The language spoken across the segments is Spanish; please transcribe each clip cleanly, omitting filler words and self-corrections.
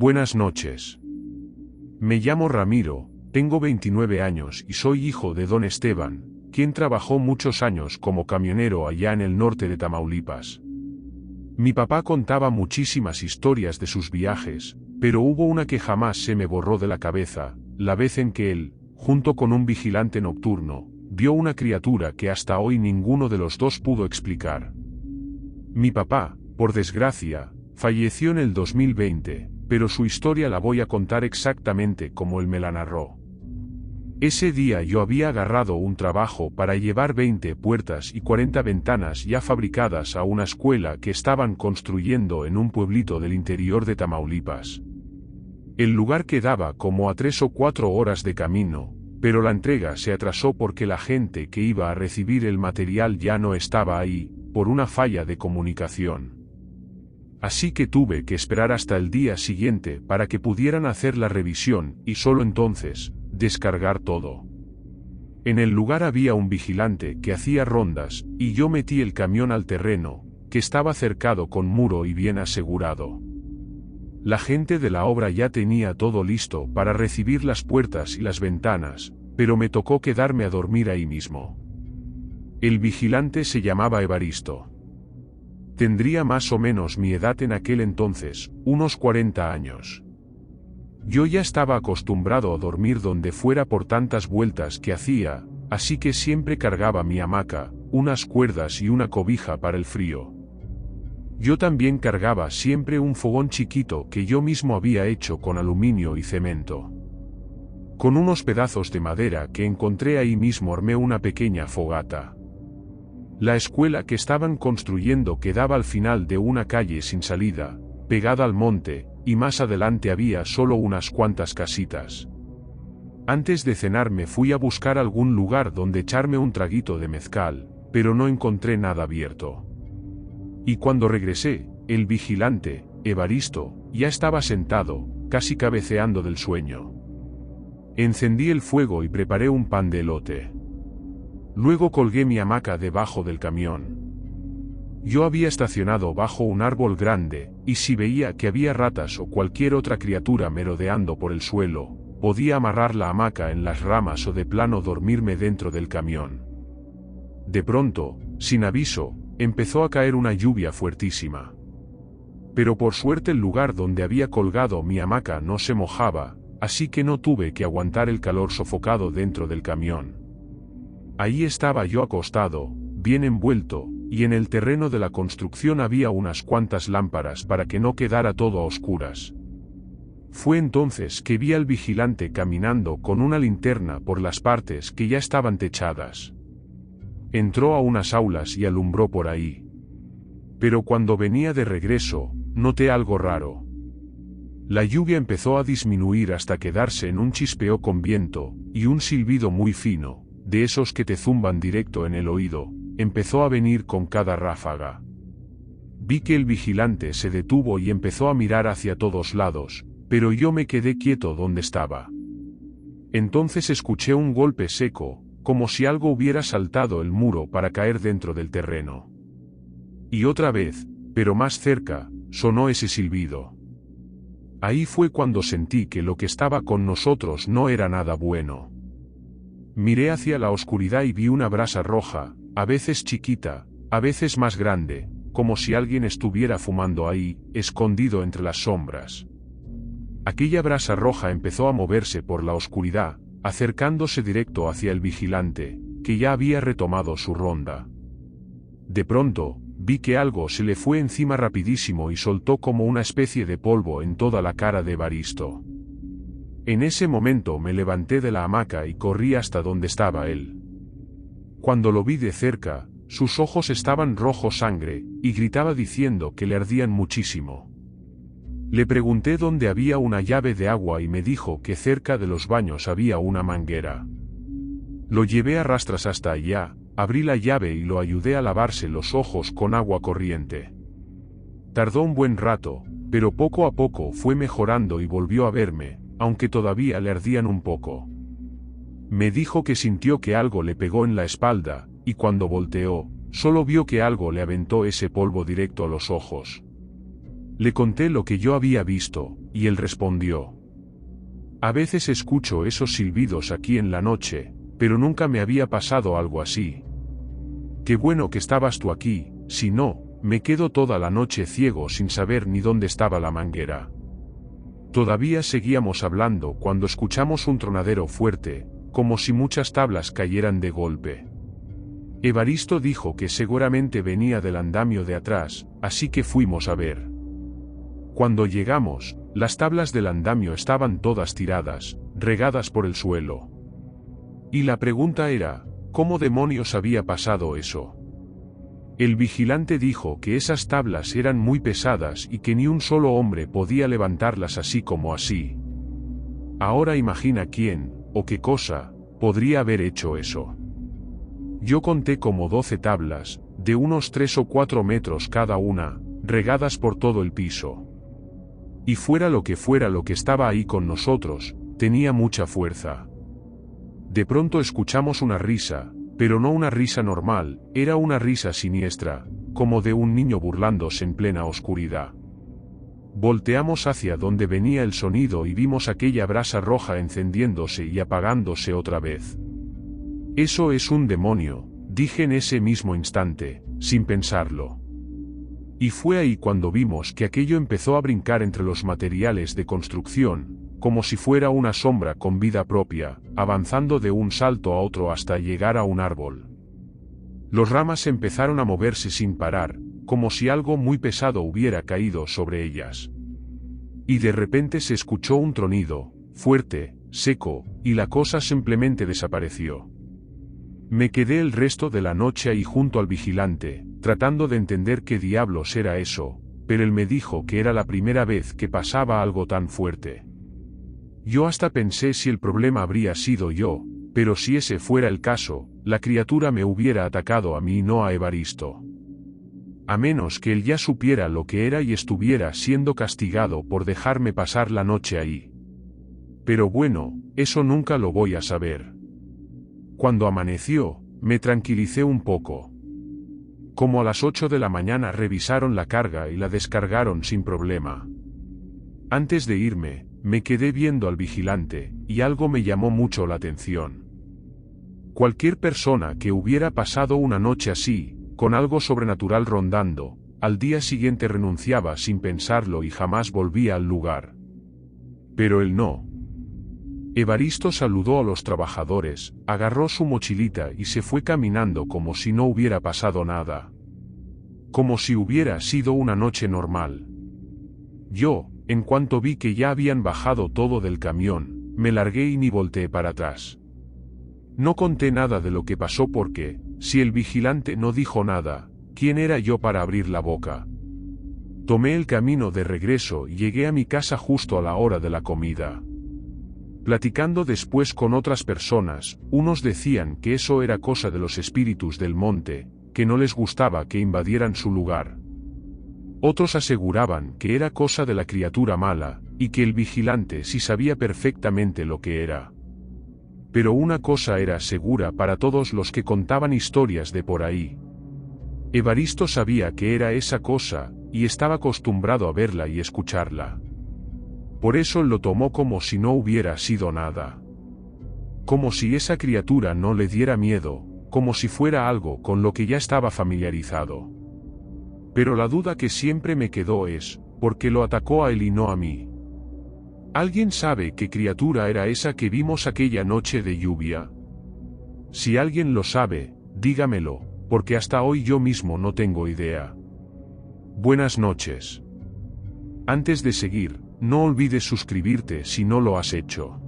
Buenas noches. Me llamo Ramiro, tengo 29 años y soy hijo de don Esteban, quien trabajó muchos años como camionero allá en el norte de Tamaulipas. Mi papá contaba muchísimas historias de sus viajes, pero hubo una que jamás se me borró de la cabeza, la vez en que él, junto con un vigilante nocturno, vio una criatura que hasta hoy ninguno de los dos pudo explicar. Mi papá, por desgracia, falleció en el 2020, pero su historia la voy a contar exactamente como él me la narró. Ese día yo había agarrado un trabajo para llevar 20 puertas y 40 ventanas ya fabricadas a una escuela que estaban construyendo en un pueblito del interior de Tamaulipas. El lugar quedaba como a 3 o 4 horas de camino, pero la entrega se atrasó porque la gente que iba a recibir el material ya no estaba ahí, por una falla de comunicación. Así que tuve que esperar hasta el día siguiente para que pudieran hacer la revisión y solo entonces, descargar todo. En el lugar había un vigilante que hacía rondas, y yo metí el camión al terreno, que estaba cercado con muro y bien asegurado. La gente de la obra ya tenía todo listo para recibir las puertas y las ventanas, pero me tocó quedarme a dormir ahí mismo. El vigilante se llamaba Evaristo. Tendría más o menos mi edad en aquel entonces, unos 40 años. Yo ya estaba acostumbrado a dormir donde fuera por tantas vueltas que hacía, así que siempre cargaba mi hamaca, unas cuerdas y una cobija para el frío. Yo también cargaba siempre un fogón chiquito que yo mismo había hecho con aluminio y cemento. Con unos pedazos de madera que encontré ahí mismo armé una pequeña fogata. La escuela que estaban construyendo quedaba al final de una calle sin salida, pegada al monte, y más adelante había solo unas cuantas casitas. Antes de cenar me fui a buscar algún lugar donde echarme un traguito de mezcal, pero no encontré nada abierto. Y cuando regresé, el vigilante, Evaristo, ya estaba sentado, casi cabeceando del sueño. Encendí el fuego y preparé un pan de elote. Luego colgué mi hamaca debajo del camión. Yo había estacionado bajo un árbol grande, y si veía que había ratas o cualquier otra criatura merodeando por el suelo, podía amarrar la hamaca en las ramas o de plano dormirme dentro del camión. De pronto, sin aviso, empezó a caer una lluvia fuertísima. Pero por suerte el lugar donde había colgado mi hamaca no se mojaba, así que no tuve que aguantar el calor sofocado dentro del camión. Ahí estaba yo acostado, bien envuelto, y en el terreno de la construcción había unas cuantas lámparas para que no quedara todo a oscuras. Fue entonces que vi al vigilante caminando con una linterna por las partes que ya estaban techadas. Entró a unas aulas y alumbró por ahí. Pero cuando venía de regreso, noté algo raro. La lluvia empezó a disminuir hasta quedarse en un chispeo con viento, y un silbido muy fino, de esos que te zumban directo en el oído, empezó a venir con cada ráfaga. Vi que el vigilante se detuvo y empezó a mirar hacia todos lados, pero yo me quedé quieto donde estaba. Entonces escuché un golpe seco, como si algo hubiera saltado el muro para caer dentro del terreno. Y otra vez, pero más cerca, sonó ese silbido. Ahí fue cuando sentí que lo que estaba con nosotros no era nada bueno. Miré hacia la oscuridad y vi una brasa roja, a veces chiquita, a veces más grande, como si alguien estuviera fumando ahí, escondido entre las sombras. Aquella brasa roja empezó a moverse por la oscuridad, acercándose directo hacia el vigilante, que ya había retomado su ronda. De pronto, vi que algo se le fue encima rapidísimo y soltó como una especie de polvo en toda la cara de Evaristo. En ese momento me levanté de la hamaca y corrí hasta donde estaba él. Cuando lo vi de cerca, sus ojos estaban rojo sangre, y gritaba diciendo que le ardían muchísimo. Le pregunté dónde había una llave de agua y me dijo que cerca de los baños había una manguera. Lo llevé a rastras hasta allá, abrí la llave y lo ayudé a lavarse los ojos con agua corriente. Tardó un buen rato, pero poco a poco fue mejorando y volvió a verme, aunque todavía le ardían un poco. Me dijo que sintió que algo le pegó en la espalda, y cuando volteó, solo vio que algo le aventó ese polvo directo a los ojos. Le conté lo que yo había visto, y él respondió: a veces escucho esos silbidos aquí en la noche, pero nunca me había pasado algo así. Qué bueno que estabas tú aquí, si no, me quedo toda la noche ciego sin saber ni dónde estaba la manguera. Todavía seguíamos hablando cuando escuchamos un tronadero fuerte, como si muchas tablas cayeran de golpe. Evaristo dijo que seguramente venía del andamio de atrás, así que fuimos a ver. Cuando llegamos, las tablas del andamio estaban todas tiradas, regadas por el suelo. Y la pregunta era, ¿cómo demonios había pasado eso? El vigilante dijo que esas tablas eran muy pesadas y que ni un solo hombre podía levantarlas así como así. Ahora imagina quién, o qué cosa, podría haber hecho eso. Yo conté como 12 tablas, de unos 3 o 4 metros cada una, regadas por todo el piso. Y fuera lo que estaba ahí con nosotros, tenía mucha fuerza. De pronto escuchamos una risa, pero no una risa normal, era una risa siniestra, como de un niño burlándose en plena oscuridad. Volteamos hacia donde venía el sonido y vimos aquella brasa roja encendiéndose y apagándose otra vez. Eso es un demonio, dije en ese mismo instante, sin pensarlo. Y fue ahí cuando vimos que aquello empezó a brincar entre los materiales de construcción, como si fuera una sombra con vida propia, avanzando de un salto a otro hasta llegar a un árbol. Las ramas empezaron a moverse sin parar, como si algo muy pesado hubiera caído sobre ellas. Y de repente se escuchó un tronido, fuerte, seco, y la cosa simplemente desapareció. Me quedé el resto de la noche ahí junto al vigilante, tratando de entender qué diablos era eso, pero él me dijo que era la primera vez que pasaba algo tan fuerte. Yo hasta pensé si el problema habría sido yo, pero si ese fuera el caso, la criatura me hubiera atacado a mí y no a Evaristo. A menos que él ya supiera lo que era y estuviera siendo castigado por dejarme pasar la noche ahí. Pero bueno, eso nunca lo voy a saber. Cuando amaneció, me tranquilicé un poco. Como a las 8 de la mañana revisaron la carga y la descargaron sin problema. Antes de irme, me quedé viendo al vigilante, y algo me llamó mucho la atención. Cualquier persona que hubiera pasado una noche así, con algo sobrenatural rondando, al día siguiente renunciaba sin pensarlo y jamás volvía al lugar. Pero él no. Evaristo saludó a los trabajadores, agarró su mochilita y se fue caminando como si no hubiera pasado nada. Como si hubiera sido una noche normal. Yo, en cuanto vi que ya habían bajado todo del camión, me largué y ni volteé para atrás. No conté nada de lo que pasó porque, si el vigilante no dijo nada, ¿quién era yo para abrir la boca? Tomé el camino de regreso y llegué a mi casa justo a la hora de la comida. Platicando después con otras personas, unos decían que eso era cosa de los espíritus del monte, que no les gustaba que invadieran su lugar. Otros aseguraban que era cosa de la criatura mala, y que el vigilante sí sabía perfectamente lo que era. Pero una cosa era segura para todos los que contaban historias de por ahí. Evaristo sabía que era esa cosa, y estaba acostumbrado a verla y escucharla. Por eso lo tomó como si no hubiera sido nada. Como si esa criatura no le diera miedo, como si fuera algo con lo que ya estaba familiarizado. Pero la duda que siempre me quedó es, ¿por qué lo atacó a él y no a mí? ¿Alguien sabe qué criatura era esa que vimos aquella noche de lluvia? Si alguien lo sabe, dígamelo, porque hasta hoy yo mismo no tengo idea. Buenas noches. Antes de seguir, no olvides suscribirte si no lo has hecho.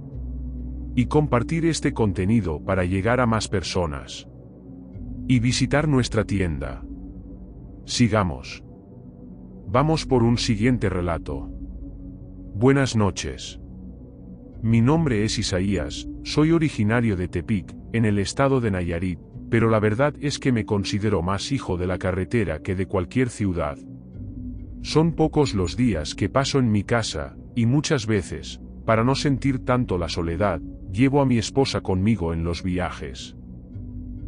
Y compartir este contenido para llegar a más personas. Y visitar nuestra tienda. Sigamos. Vamos por un siguiente relato. Buenas noches. Mi nombre es Isaías, soy originario de Tepic, en el estado de Nayarit, pero la verdad es que me considero más hijo de la carretera que de cualquier ciudad. Son pocos los días que paso en mi casa, y muchas veces, para no sentir tanto la soledad, llevo a mi esposa conmigo en los viajes.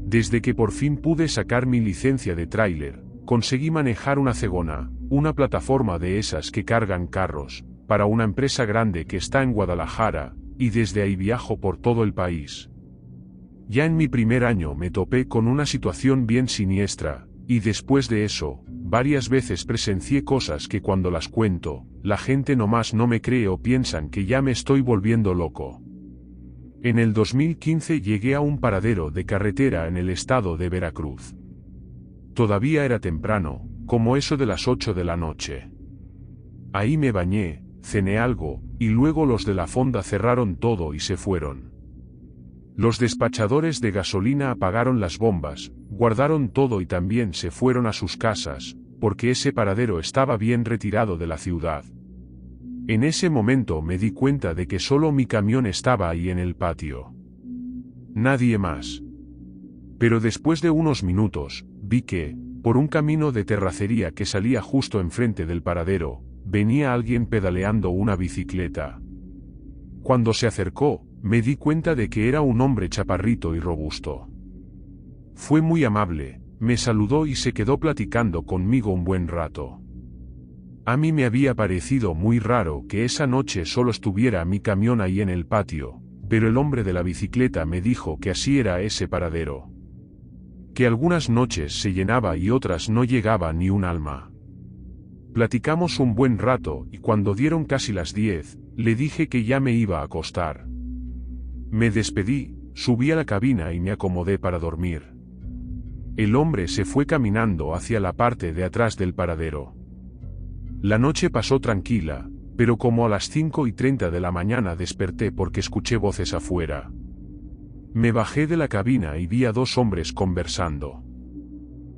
Desde que por fin pude sacar mi licencia de tráiler, conseguí manejar una cegona, una plataforma de esas que cargan carros, para una empresa grande que está en Guadalajara, y desde ahí viajo por todo el país. Ya en mi primer año me topé con una situación bien siniestra, y después de eso, varias veces presencié cosas que cuando las cuento, la gente nomás no me cree o piensan que ya me estoy volviendo loco. En el 2015 llegué a un paradero de carretera en el estado de Veracruz. Todavía era temprano, como eso de las 8 de la noche. Ahí me bañé, cené algo, y luego los de la fonda cerraron todo y se fueron. Los despachadores de gasolina apagaron las bombas, guardaron todo y también se fueron a sus casas, porque ese paradero estaba bien retirado de la ciudad. En ese momento me di cuenta de que solo mi camión estaba ahí en el patio. Nadie más. Pero después de unos minutos, vi que, por un camino de terracería que salía justo enfrente del paradero, venía alguien pedaleando una bicicleta. Cuando se acercó, me di cuenta de que era un hombre chaparrito y robusto. Fue muy amable, me saludó y se quedó platicando conmigo un buen rato. A mí me había parecido muy raro que esa noche solo estuviera mi camión ahí en el patio, pero el hombre de la bicicleta me dijo que así era ese paradero. Que algunas noches se llenaba y otras no llegaba ni un alma. Platicamos un buen rato y cuando dieron casi las 10, le dije que ya me iba a acostar. Me despedí, subí a la cabina y me acomodé para dormir. El hombre se fue caminando hacia la parte de atrás del paradero. La noche pasó tranquila, pero como a las 5:30 de la mañana desperté porque escuché voces afuera. Me bajé de la cabina y vi a dos hombres conversando.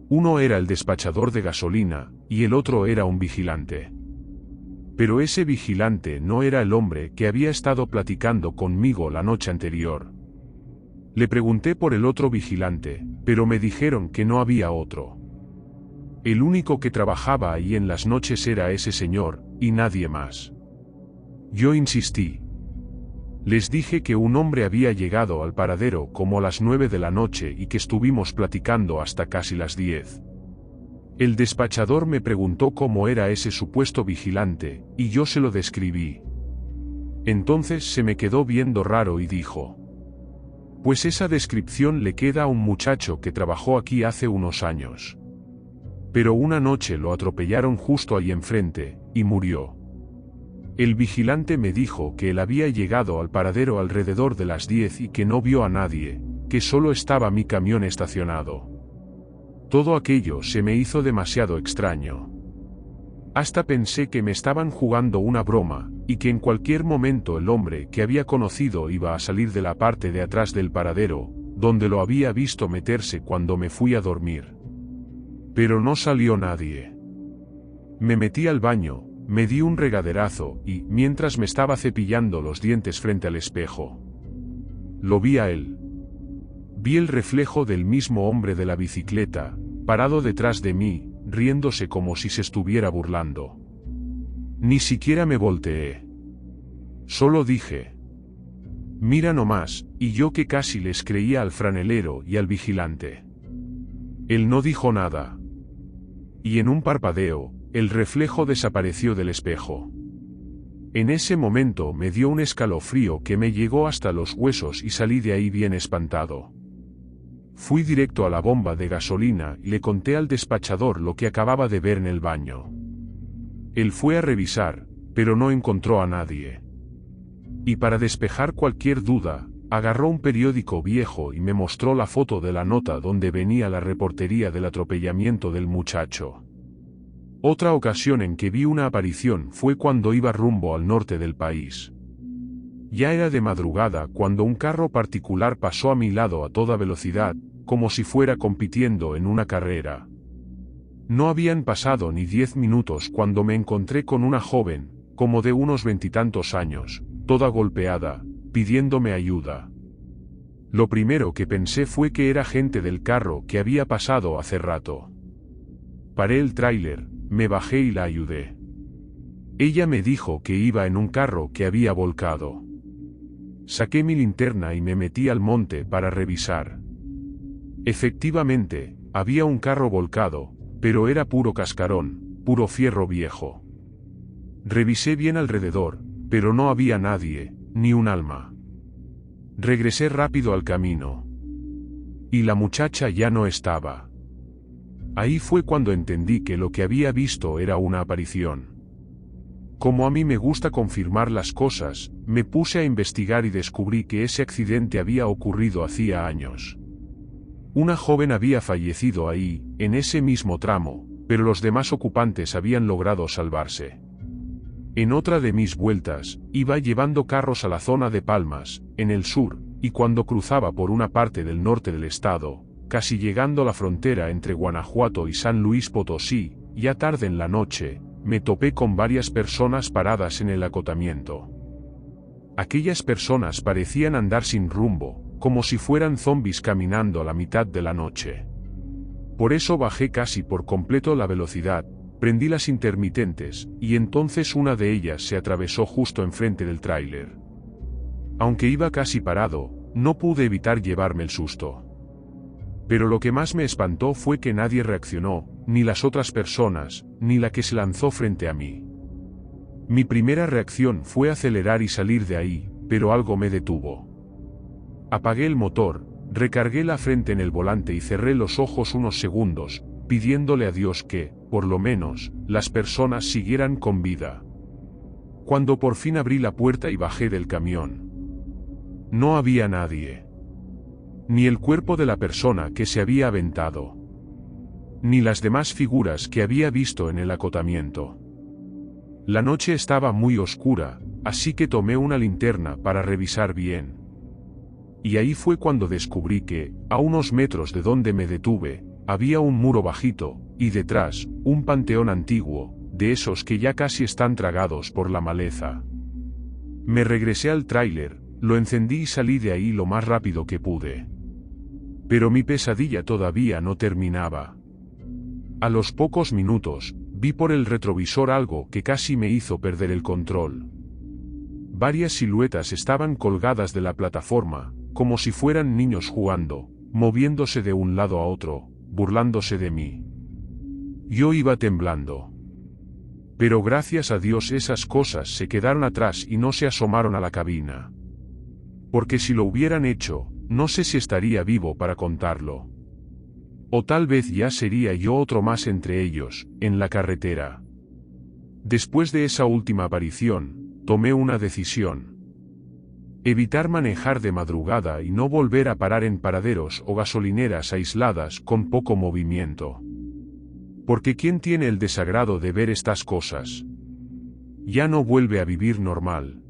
Uno era el despachador de gasolina, y el otro era un vigilante. Pero ese vigilante no era el hombre que había estado platicando conmigo la noche anterior. Le pregunté por el otro vigilante, pero me dijeron que no había otro. El único que trabajaba ahí en las noches era ese señor, y nadie más. Yo insistí. Les dije que un hombre había llegado al paradero como a las 9 de la noche y que estuvimos platicando hasta casi las 10. El despachador me preguntó cómo era ese supuesto vigilante, y yo se lo describí. Entonces se me quedó viendo raro y dijo: pues esa descripción le queda a un muchacho que trabajó aquí hace unos años. Pero una noche lo atropellaron justo ahí enfrente, y murió. El vigilante me dijo que él había llegado al paradero alrededor de las 10 y que no vio a nadie, que solo estaba mi camión estacionado. Todo aquello se me hizo demasiado extraño. Hasta pensé que me estaban jugando una broma, y que en cualquier momento el hombre que había conocido iba a salir de la parte de atrás del paradero, donde lo había visto meterse cuando me fui a dormir. Pero no salió nadie. Me metí al baño, me di un regaderazo y, mientras me estaba cepillando los dientes frente al espejo, lo vi a él. Vi el reflejo del mismo hombre de la bicicleta, parado detrás de mí, riéndose como si se estuviera burlando. Ni siquiera me volteé. Solo dije: mira nomás, y yo que casi les creía al franelero y al vigilante. Él no dijo nada. Y en un parpadeo, el reflejo desapareció del espejo. En ese momento me dio un escalofrío que me llegó hasta los huesos y salí de ahí bien espantado. Fui directo a la bomba de gasolina y le conté al despachador lo que acababa de ver en el baño. Él fue a revisar, pero no encontró a nadie. Y para despejar cualquier duda, agarró un periódico viejo y me mostró la foto de la nota donde venía la reportería del atropellamiento del muchacho. Otra ocasión en que vi una aparición fue cuando iba rumbo al norte del país. Ya era de madrugada cuando un carro particular pasó a mi lado a toda velocidad, como si fuera compitiendo en una carrera. No habían pasado ni 10 minutos cuando me encontré con una joven, como de unos 20 y tantos años, toda golpeada, pidiéndome ayuda. Lo primero que pensé fue que era gente del carro que había pasado hace rato. Paré el tráiler, me bajé y la ayudé. Ella me dijo que iba en un carro que había volcado. Saqué mi linterna y me metí al monte para revisar. Efectivamente, había un carro volcado, pero era puro cascarón, puro fierro viejo. Revisé bien alrededor, pero no había nadie, ni un alma. Regresé rápido al camino. Y la muchacha ya no estaba. Ahí fue cuando entendí que lo que había visto era una aparición. Como a mí me gusta confirmar las cosas, me puse a investigar y descubrí que ese accidente había ocurrido hacía años. Una joven había fallecido ahí, en ese mismo tramo, pero los demás ocupantes habían logrado salvarse. En otra de mis vueltas, iba llevando carros a la zona de Palmas, en el sur, y cuando cruzaba por una parte del norte del estado, casi llegando a la frontera entre Guanajuato y San Luis Potosí, ya tarde en la noche, me topé con varias personas paradas en el acotamiento. Aquellas personas parecían andar sin rumbo, como si fueran zombis caminando a la mitad de la noche. Por eso bajé casi por completo la velocidad, prendí las intermitentes, y entonces una de ellas se atravesó justo enfrente del tráiler. Aunque iba casi parado, no pude evitar llevarme el susto. Pero lo que más me espantó fue que nadie reaccionó, ni las otras personas, ni la que se lanzó frente a mí. Mi primera reacción fue acelerar y salir de ahí, pero algo me detuvo. Apagué el motor, recargué la frente en el volante y cerré los ojos unos segundos, pidiéndole a Dios que, por lo menos, las personas siguieran con vida. Cuando por fin abrí la puerta y bajé del camión, no había nadie. Ni el cuerpo de la persona que se había aventado, ni las demás figuras que había visto en el acotamiento. La noche estaba muy oscura, así que tomé una linterna para revisar bien. Y ahí fue cuando descubrí que, a unos metros de donde me detuve, había un muro bajito, y detrás, un panteón antiguo, de esos que ya casi están tragados por la maleza. Me regresé al tráiler, lo encendí y salí de ahí lo más rápido que pude. Pero mi pesadilla todavía no terminaba. A los pocos minutos, vi por el retrovisor algo que casi me hizo perder el control. Varias siluetas estaban colgadas de la plataforma, como si fueran niños jugando, moviéndose de un lado a otro, burlándose de mí. Yo iba temblando. Pero gracias a Dios esas cosas se quedaron atrás y no se asomaron a la cabina. Porque si lo hubieran hecho, no sé si estaría vivo para contarlo. O tal vez ya sería yo otro más entre ellos, en la carretera. Después de esa última aparición, tomé una decisión. Evitar manejar de madrugada y no volver a parar en paraderos o gasolineras aisladas con poco movimiento. Porque ¿quién tiene el desagrado de ver estas cosas? Ya no vuelve a vivir normal.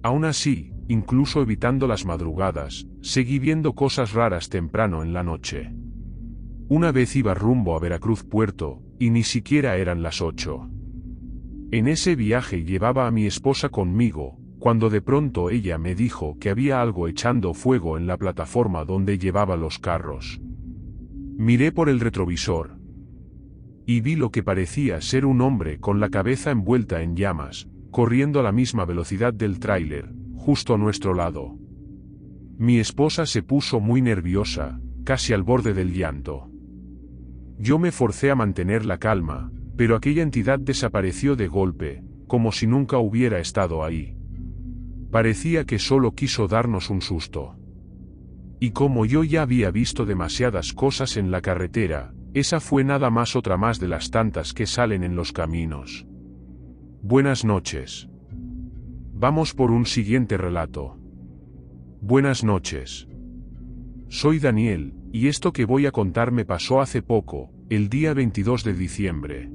Aún así, incluso evitando las madrugadas, seguí viendo cosas raras temprano en la noche. Una vez iba rumbo a Veracruz Puerto, y ni siquiera eran las 8. En ese viaje llevaba a mi esposa conmigo, cuando de pronto ella me dijo que había algo echando fuego en la plataforma donde llevaba los carros. Miré por el retrovisor y vi lo que parecía ser un hombre con la cabeza envuelta en llamas, corriendo a la misma velocidad del tráiler, justo a nuestro lado. Mi esposa se puso muy nerviosa, casi al borde del llanto. Yo me forcé a mantener la calma, pero aquella entidad desapareció de golpe, como si nunca hubiera estado ahí. Parecía que solo quiso darnos un susto. Y como yo ya había visto demasiadas cosas en la carretera, esa fue nada más otra más de las tantas que salen en los caminos. Buenas noches. Vamos por un siguiente relato. Buenas noches. Soy Daniel, y esto que voy a contar me pasó hace poco, el día 22 de diciembre.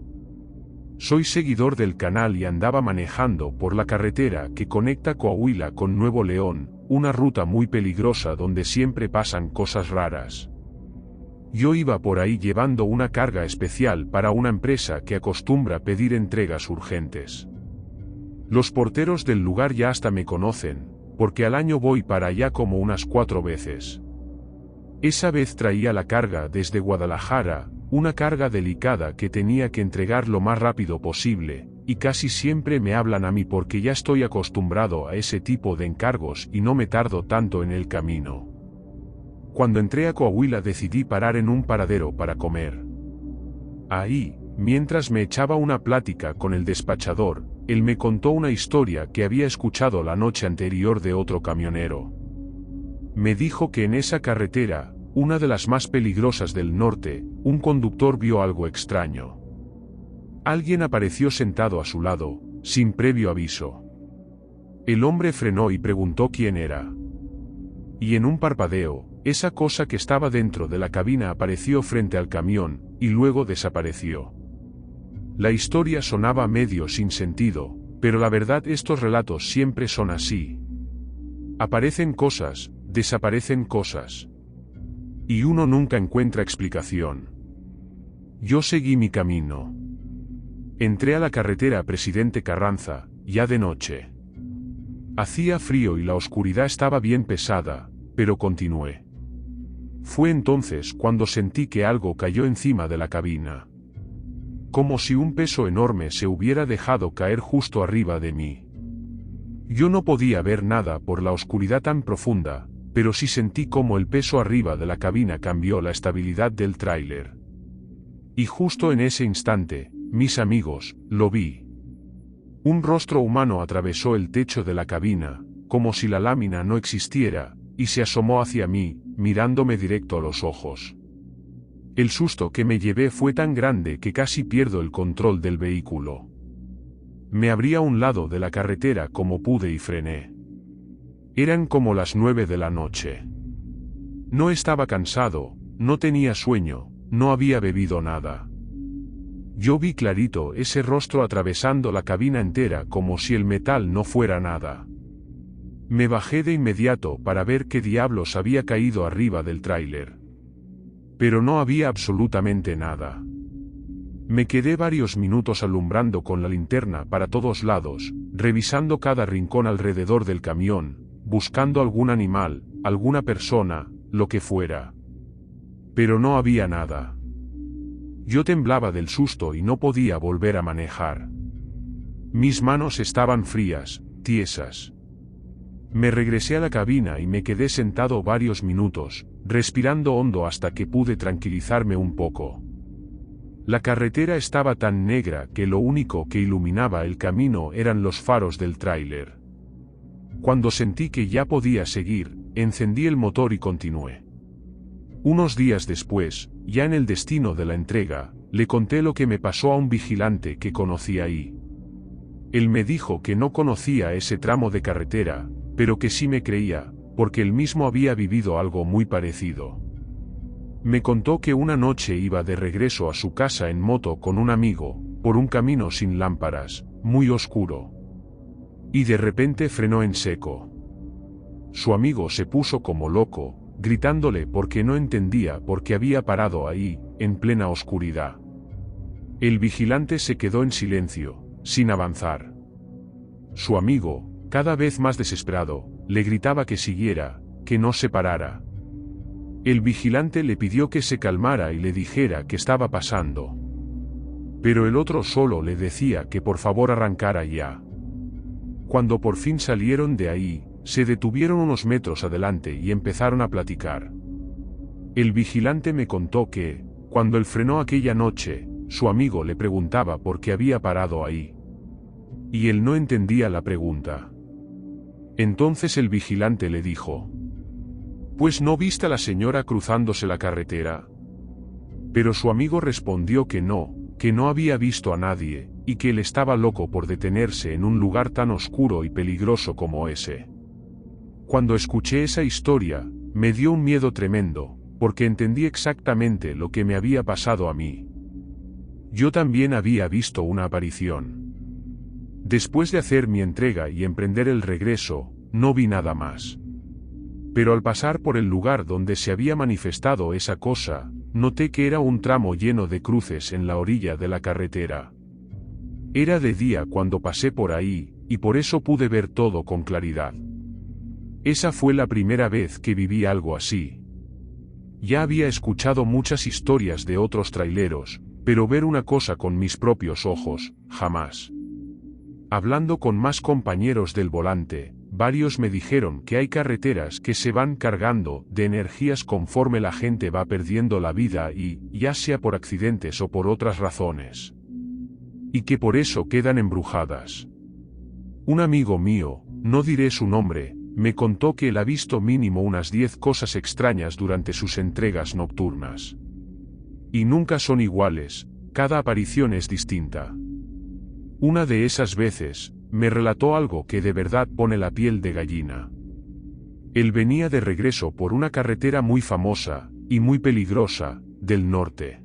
Soy seguidor del canal y andaba manejando por la carretera que conecta Coahuila con Nuevo León, una ruta muy peligrosa donde siempre pasan cosas raras. Yo iba por ahí llevando una carga especial para una empresa que acostumbra pedir entregas urgentes. Los porteros del lugar ya hasta me conocen, porque al año voy para allá como unas 4 veces. Esa vez traía la carga desde Guadalajara, una carga delicada que tenía que entregar lo más rápido posible, y casi siempre me hablan a mí porque ya estoy acostumbrado a ese tipo de encargos y no me tardo tanto en el camino. Cuando entré a Coahuila decidí parar en un paradero para comer. Ahí, mientras me echaba una plática con el despachador, él me contó una historia que había escuchado la noche anterior de otro camionero. Me dijo que en esa carretera, una de las más peligrosas del norte, un conductor vio algo extraño. Alguien apareció sentado a su lado, sin previo aviso. El hombre frenó y preguntó quién era. Y en un parpadeo, esa cosa que estaba dentro de la cabina apareció frente al camión, y luego desapareció. La historia sonaba medio sin sentido, pero la verdad estos relatos siempre son así. Aparecen cosas, desaparecen cosas. Y uno nunca encuentra explicación. Yo seguí mi camino. Entré a la carretera Presidente Carranza, ya de noche. Hacía frío y la oscuridad estaba bien pesada, pero continué. Fue entonces cuando sentí que algo cayó encima de la cabina. Como si un peso enorme se hubiera dejado caer justo arriba de mí. Yo no podía ver nada por la oscuridad tan profunda, pero sí sentí como el peso arriba de la cabina cambió la estabilidad del tráiler. Y justo en ese instante, mis amigos, lo vi. Un rostro humano atravesó el techo de la cabina, como si la lámina no existiera, y se asomó hacia mí, mirándome directo a los ojos. El susto que me llevé fue tan grande que casi pierdo el control del vehículo. Me abrí a un lado de la carretera como pude y frené. Eran como las 9 de la noche. No estaba cansado, no tenía sueño, no había bebido nada. Yo vi clarito ese rostro atravesando la cabina entera como si el metal no fuera nada. Me bajé de inmediato para ver qué diablos había caído arriba del tráiler. Pero no había absolutamente nada. Me quedé varios minutos alumbrando con la linterna para todos lados, revisando cada rincón alrededor del camión, buscando algún animal, alguna persona, lo que fuera. Pero no había nada. Yo temblaba del susto y no podía volver a manejar. Mis manos estaban frías, tiesas. Me regresé a la cabina y me quedé sentado varios minutos, respirando hondo hasta que pude tranquilizarme un poco. La carretera estaba tan negra que lo único que iluminaba el camino eran los faros del tráiler. Cuando sentí que ya podía seguir, encendí el motor y continué. Unos días después, ya en el destino de la entrega, le conté lo que me pasó a un vigilante que conocí ahí. Él me dijo que no conocía ese tramo de carretera, pero que sí me creía, porque él mismo había vivido algo muy parecido. Me contó que una noche iba de regreso a su casa en moto con un amigo, por un camino sin lámparas, muy oscuro. Y de repente frenó en seco. Su amigo se puso como loco, gritándole porque no entendía por qué había parado ahí, en plena oscuridad. El vigilante se quedó en silencio, sin avanzar. Su amigo, cada vez más desesperado, le gritaba que siguiera, que no se parara. El vigilante le pidió que se calmara y le dijera qué estaba pasando. Pero el otro solo le decía que por favor arrancara ya. Cuando por fin salieron de ahí, se detuvieron unos metros adelante y empezaron a platicar. El vigilante me contó que, cuando él frenó aquella noche, su amigo le preguntaba por qué había parado ahí. Y él no entendía la pregunta. Entonces el vigilante le dijo: «¿Pues no viste a la señora cruzándose la carretera?» Pero su amigo respondió que no había visto a nadie, y que él estaba loco por detenerse en un lugar tan oscuro y peligroso como ese. Cuando escuché esa historia, me dio un miedo tremendo, porque entendí exactamente lo que me había pasado a mí. Yo también había visto una aparición. Después de hacer mi entrega y emprender el regreso, no vi nada más. Pero al pasar por el lugar donde se había manifestado esa cosa, noté que era un tramo lleno de cruces en la orilla de la carretera. Era de día cuando pasé por ahí, y por eso pude ver todo con claridad. Esa fue la primera vez que viví algo así. Ya había escuchado muchas historias de otros traileros, pero ver una cosa con mis propios ojos, jamás. Hablando con más compañeros del volante, varios me dijeron que hay carreteras que se van cargando de energías conforme la gente va perdiendo la vida y, ya sea por accidentes o por otras razones, y que por eso quedan embrujadas. Un amigo mío, no diré su nombre, me contó que él ha visto mínimo unas 10 cosas extrañas durante sus entregas nocturnas. Y nunca son iguales, cada aparición es distinta. Una de esas veces, me relató algo que de verdad pone la piel de gallina. Él venía de regreso por una carretera muy famosa, y muy peligrosa, del norte.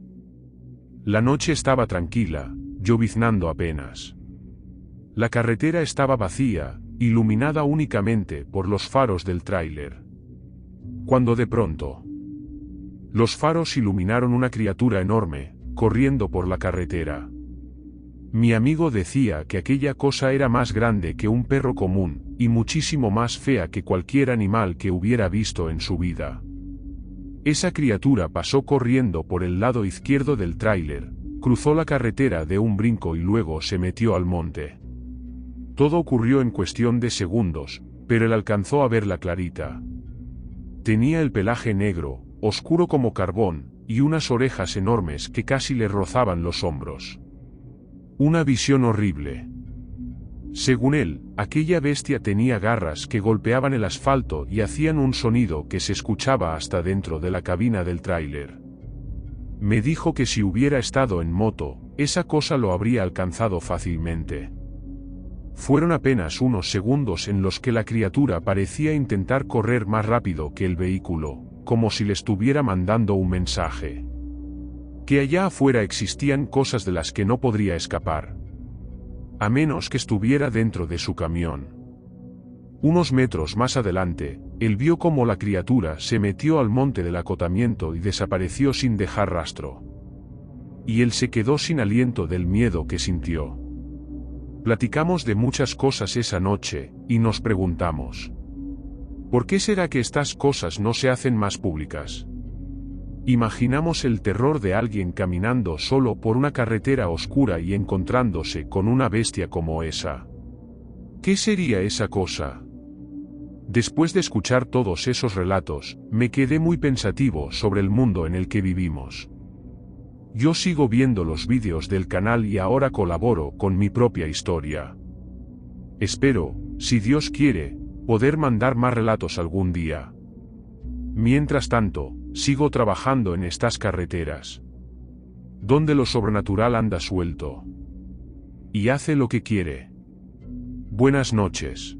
La noche estaba tranquila, lloviznando apenas. La carretera estaba vacía, iluminada únicamente por los faros del tráiler. Cuando de pronto, los faros iluminaron una criatura enorme, corriendo por la carretera. Mi amigo decía que aquella cosa era más grande que un perro común, y muchísimo más fea que cualquier animal que hubiera visto en su vida. Esa criatura pasó corriendo por el lado izquierdo del tráiler, cruzó la carretera de un brinco y luego se metió al monte. Todo ocurrió en cuestión de segundos, pero él alcanzó a verla clarita. Tenía el pelaje negro, oscuro como carbón, y unas orejas enormes que casi le rozaban los hombros. Una visión horrible. Según él, aquella bestia tenía garras que golpeaban el asfalto y hacían un sonido que se escuchaba hasta dentro de la cabina del tráiler. Me dijo que si hubiera estado en moto, esa cosa lo habría alcanzado fácilmente. Fueron apenas unos segundos en los que la criatura parecía intentar correr más rápido que el vehículo, como si le estuviera mandando un mensaje. Que allá afuera existían cosas de las que no podría escapar. A menos que estuviera dentro de su camión. Unos metros más adelante, él vio cómo la criatura se metió al monte del acotamiento y desapareció sin dejar rastro. Y él se quedó sin aliento del miedo que sintió. Platicamos de muchas cosas esa noche, y nos preguntamos: ¿por qué será que estas cosas no se hacen más públicas? Imaginamos el terror de alguien caminando solo por una carretera oscura y encontrándose con una bestia como esa. ¿Qué sería esa cosa? Después de escuchar todos esos relatos, me quedé muy pensativo sobre el mundo en el que vivimos. Yo sigo viendo los vídeos del canal y ahora colaboro con mi propia historia. Espero, si Dios quiere, poder mandar más relatos algún día. Mientras tanto, sigo trabajando en estas carreteras, donde lo sobrenatural anda suelto y hace lo que quiere. Buenas noches.